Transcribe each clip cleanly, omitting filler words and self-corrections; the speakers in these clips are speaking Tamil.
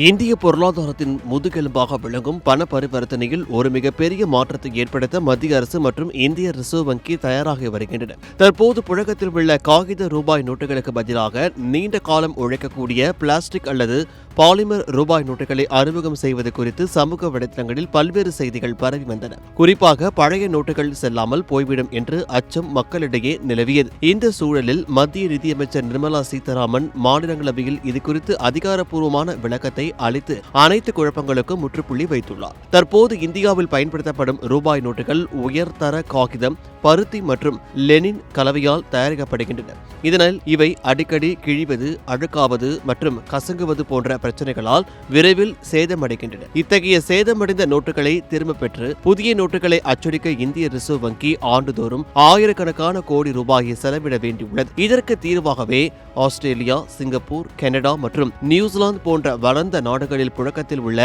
இந்திய பொருளாதாரத்தின் முதுகெலும்பாக விளங்கும் பண பரிவர்த்தனையில் ஒரு மிகப்பெரிய மாற்றத்தை ஏற்படுத்த மத்திய அரசு மற்றும் இந்திய ரிசர்வ் வங்கி தயாராகி வருகின்றன. தற்போது புழக்கத்தில் உள்ள காகித ரூபாய் நோட்டுகளுக்கு பதிலாக நீண்ட காலம் உழைக்கக்கூடிய பிளாஸ்டிக் அல்லது பாலிமர் ரூபாய் நோட்டுகளை அறிமுகம் செய்வது குறித்து சமூக வலைதளங்களில் பல்வேறு செய்திகள் பரவி வந்தன. குறிப்பாக பழைய நோட்டுகள் செல்லாமல் போய்விடும் என்று அச்சம் மக்களிடையே நிலவியது. இந்த சூழலில் மத்திய நிதியமைச்சர் நிர்மலா சீதாராமன் மாநிலங்களவையில் இதுகுறித்து அதிகாரப்பூர்வமான விளக்கத்தை அளித்து அனைத்து குழப்பங்களுக்கும் முற்றுப்புள்ளி வைத்துள்ளார். தற்போது இந்தியாவில் பயன்படுத்தப்படும் ரூபாய் நோட்டுகள் உயர்தர காகிதம், பருத்தி மற்றும் லெனின் கலவையால் தயாரிக்கப்படுகின்றன. இதனால் இவை அடிக்கடி கிழிவது, அழுக்காவது மற்றும் கசங்குவது போன்ற பிரச்சனைகளால் விரைவில் சேதமடைகின்றன. இத்தகைய சேதமடைந்த நோட்டுகளை திரும்ப பெற்று புதிய நோட்டுகளை அச்சடிக்க இந்திய ரிசர்வ் வங்கி ஆண்டுதோறும் ஆயிரக்கணக்கான கோடி ரூபாயை செலவிட வேண்டியுள்ளது. இதற்கு தீர்வாகவே ஆஸ்திரேலியா, சிங்கப்பூர், கனடா மற்றும் நியூசிலாந்து போன்ற வளர்ந்த நாடுகளில் புழக்கத்தில் உள்ள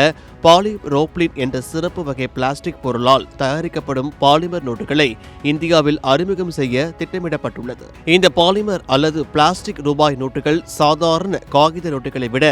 பாலிரோப்ளின் என்ற சிறப்பு வகை பிளாஸ்டிக் பொருளால் தயாரிக்கப்படும் பாலிமர் நோட்டுகளை இந்தியாவில் அறிமுகம் செய்ய திட்டமிடப்பட்டுள்ளது. இந்த பாலிமர் அல்லது பிளாஸ்டிக் ரூபாய் நோட்டுகள் சாதாரண காகித நோட்டுகளை விட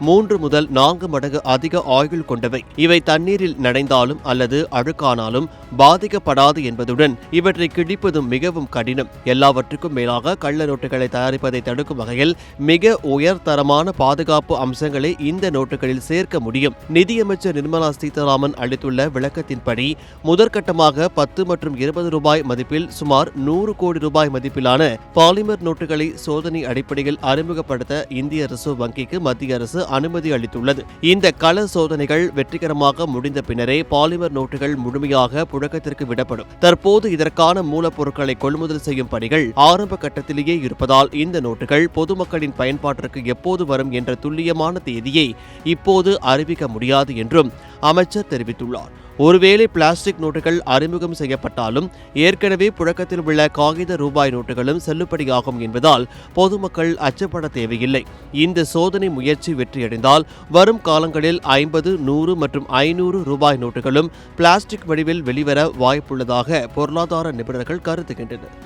3 முதல் 4 மடங்கு அதிக ஆயுள் கொண்டவை. இவை தண்ணீரில் நனைந்தாலும் அல்லது அழுக்கானாலும் பாதிக்கப்படாது என்பதுடன் இவற்றை கிழிப்பதும் மிகவும் கடினம். எல்லாவற்றுக்கும் மேலாக கள்ள நோட்டுகளை தயாரிப்பதை தடுக்கும் வகையில் மிக உயர்தரமான பாதுகாப்பு அம்சங்களை இந்த நோட்டுகளில் சேர்க்க முடியும். நிதியமைச்சர் நிர்மலா சீதாராமன் அளித்துள்ள விளக்கத்தின்படி முதற்கட்டமாக 10 மற்றும் 20 ரூபாய் மதிப்பில் சுமார் 100 கோடி ரூபாய் மதிப்பிலான பாலிமர் நோட்டுகளை சோதனை அடிப்படையில் அறிமுகப்படுத்த இந்திய ரிசர்வ் வங்கிக்கு மத்திய அரசு அனுமதி அளித்துள்ளது. இந்த கள சோதனைகள் வெற்றிகரமாக முடிந்த பின்னரே பாலிமர் நோட்டுகள் முழுமையாக புழக்கத்திற்கு விடப்படும். தற்போது இதற்கான மூலப்பொருட்களை கொள்முதல் செய்யும் பணிகள் ஆரம்ப கட்டத்திலேயே இருப்பதால் இந்த நோட்டுகள் பொதுமக்களின் பயன்பாட்டிற்கு எப்போது வரும் என்ற துல்லியமான தேதியை இப்போது அறிவிக்க முடியாது என்றும் அமைச்சர் தெரிவித்துள்ளார். ஒருவேளை பிளாஸ்டிக் நோட்டுகள் அறிமுகம் செய்யப்பட்டாலும் ஏற்கனவே புழக்கத்தில் உள்ள காகித ரூபாய் நோட்டுகளும் செல்லுபடியாகும் என்பதால் பொதுமக்கள் அச்சப்பட தேவையில்லை. இந்த சோதனை முயற்சி வெற்றியடைந்தால் வரும் காலங்களில் 50, 100 மற்றும் 500 ரூபாய் நோட்டுகளும் பிளாஸ்டிக் வடிவில் வெளிவர வாய்ப்புள்ளதாக பொருளாதார நிபுணர்கள் கருதுகின்றனர்.